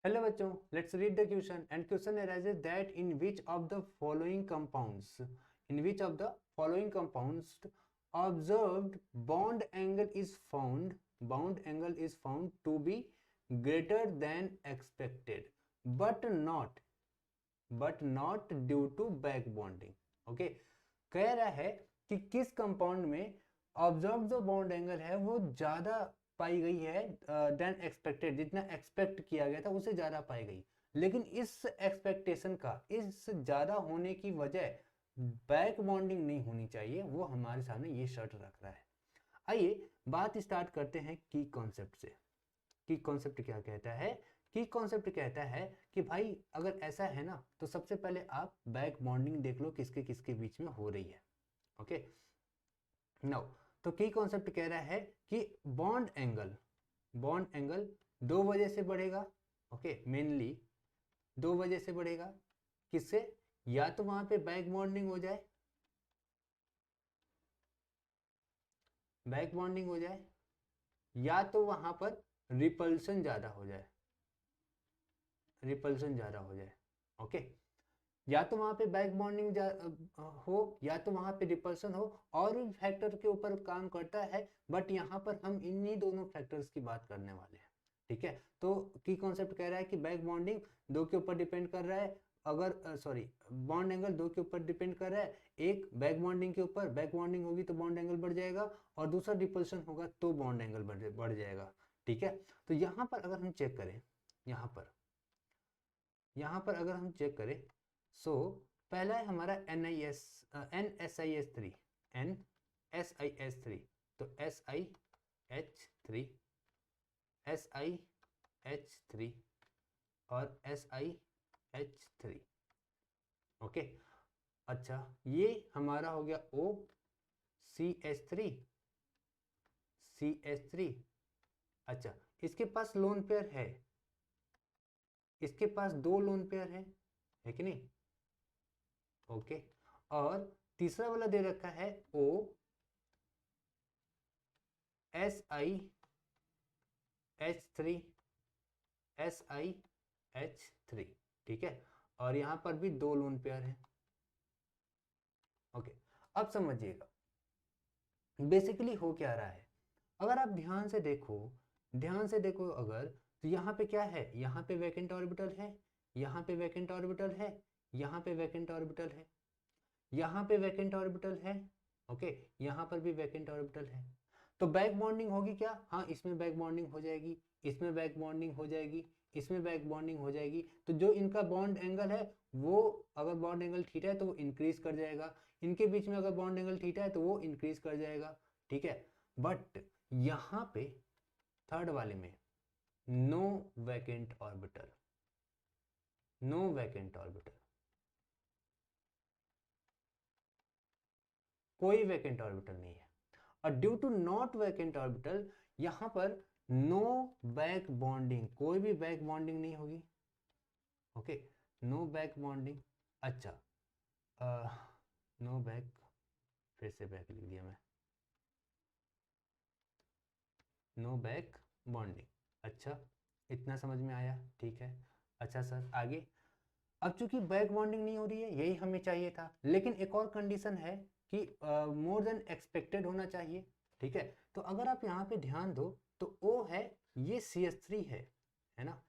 Hello बच्चों, let's read the question and question arises that in which of the following compounds observed bond angle is found to be greater than expected but not due to back bonding. Okay कह रहा है कि किस compound में observe जो bond angle है वो ज्यादा पाई गई है देन एक्सपेक्टेड, जितना एक्सपेक्ट किया गया था उससे ज्यादा पाई गई, लेकिन इस एक्सपेक्टेशन का इस ज्यादा होने की वजह बैक बॉन्डिंग नहीं होनी चाहिए, वो हमारे सामने ये शर्त रख रहा है। आइए बात स्टार्ट करते हैं की कॉन्सेप्ट से। की कॉन्सेप्ट क्या कहता है? की कॉन्सेप्ट कहता है कि भाई अगर ऐसा है ना तो सबसे पहले आप बैक बॉन्डिंग देख लो किसके किसके बीच में हो रही है। ओके नाउ तो की कॉन्सेप्ट कह रहा है कि बॉन्ड एंगल दो वजह से बढ़ेगा। ओके मेनली दो वजह से बढ़ेगा। किससे? या तो वहां पे बैक बॉन्डिंग हो जाए, या तो वहां पर रिपल्सन ज्यादा हो जाए, ओके या तो वहां पे बैक बॉन्डिंग हो या तो वहां पे रिपल्सन हो, और भी फैक्टर के ऊपर काम करता है, बट यहाँ पर हम इन्हीं दोनों फैक्टर्स की बात करने वाले हैं। ठीक है, तो की कॉन्सेप्ट कह रहा है कि बैक बॉन्डिंग दो के ऊपर डिपेंड कर रहा है, अगर बॉन्ड एंगल दो के ऊपर डिपेंड कर रहा है, एक बैक बॉन्डिंग के ऊपर, बैक बॉन्डिंग होगी तो बॉन्ड एंगल बढ़ जाएगा, और दूसरा रिपल्सन होगा तो बॉन्ड एंगल बढ़ जाएगा। ठीक है, तो यहाँ पर अगर हम चेक करें, यहाँ पर अगर हम चेक करें सो पहला है हमारा NSIS3, तो SiH3 और SiH3। ओके अच्छा ये हमारा हो गया CH3। अच्छा इसके पास लोन पेयर है, इसके पास दो लोन पेयर है कि नहीं? ओके और तीसरा वाला दे रखा है SiH3। ठीक है, और यहां पर भी दो लोन पेयर है। ओके अब समझिएगा बेसिकली हो क्या रहा है। अगर आप ध्यान से देखो अगर, तो यहाँ पे क्या है, यहाँ पे वैकेंट ऑर्बिटल है, यहाँ पे वैकेंट ऑर्बिटल है, यहाँ पे वैकेंट ऑर्बिटल है, यहाँ पे वैकेंट ऑर्बिटल है। ओके यहाँ पर भी वैकेंट ऑर्बिटल है, तो बैक बॉन्डिंग होगी क्या? हाँ इसमें बैक बॉन्डिंग हो जाएगी, इसमें बैक बॉन्डिंग हो जाएगी, इसमें बैक बॉन्डिंग हो जाएगी। तो जो इनका बॉन्ड एंगल है वो अगर बॉन्ड एंगल थीटा है तो वो इंक्रीज कर जाएगा, इनके बीच में अगर बॉन्ड एंगल थीटा है तो वो इंक्रीज कर जाएगा। ठीक है, बट यहाँ पे थर्ड वाले में नो वैकेंट ऑर्बिटल, कोई वैकेंट ऑर्बिटल नहीं है, और due to not vacant orbital यहां पर नो बैक बॉन्डिंग, कोई भी बैक बॉन्डिंग नहीं होगी। Okay no back bonding. अच्छा नो बैक, फिर से बैक लिख दिया मैं, नो बैक बॉन्डिंग। अच्छा इतना समझ में आया, ठीक है। अच्छा सर आगे, अब चूंकि बैक बॉन्डिंग नहीं हो रही है यही हमें चाहिए था, लेकिन एक और कंडीशन है कि मोर देन एक्सपेक्टेड होना चाहिए। ठीक है, तो अगर आप यहाँ पे ध्यान दो तो O है, ये CH3 है ना,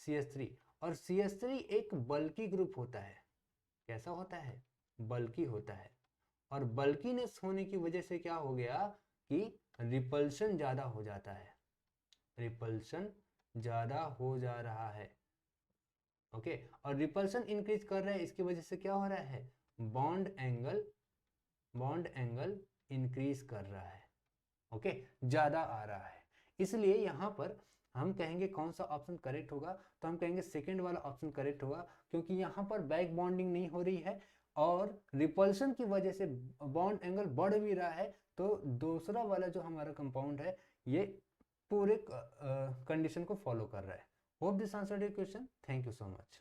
CH3, और CH3 एक बल्की ग्रुप होता है। कैसा होता है? बल्की होता है, और बल्कीनेस होने की वजह से क्या हो गया कि रिपल्शन ज्यादा हो जाता है, रिपल्शन ज्यादा हो जा रहा है। ओके और रिपल्शन इंक्रीज कर रहा है, इसकी वजह से क्या हो रहा है? बॉन्ड एंगल इंक्रीज कर रहा है। ओके ज्यादा आ रहा है, इसलिए यहां पर हम कहेंगे कौन सा ऑप्शन करेक्ट होगा, तो हम कहेंगे सेकंड वाला ऑप्शन करेक्ट होगा, क्योंकि यहां पर बैक बॉन्डिंग नहीं हो रही है और रिपल्शन की वजह से बॉन्ड एंगल बढ़ भी रहा है। तो दूसरा वाला जो हमारा कंपाउंड है ये पूरे कंडीशन को फॉलो कर रहा है। Hope this answered your question, thank you so much.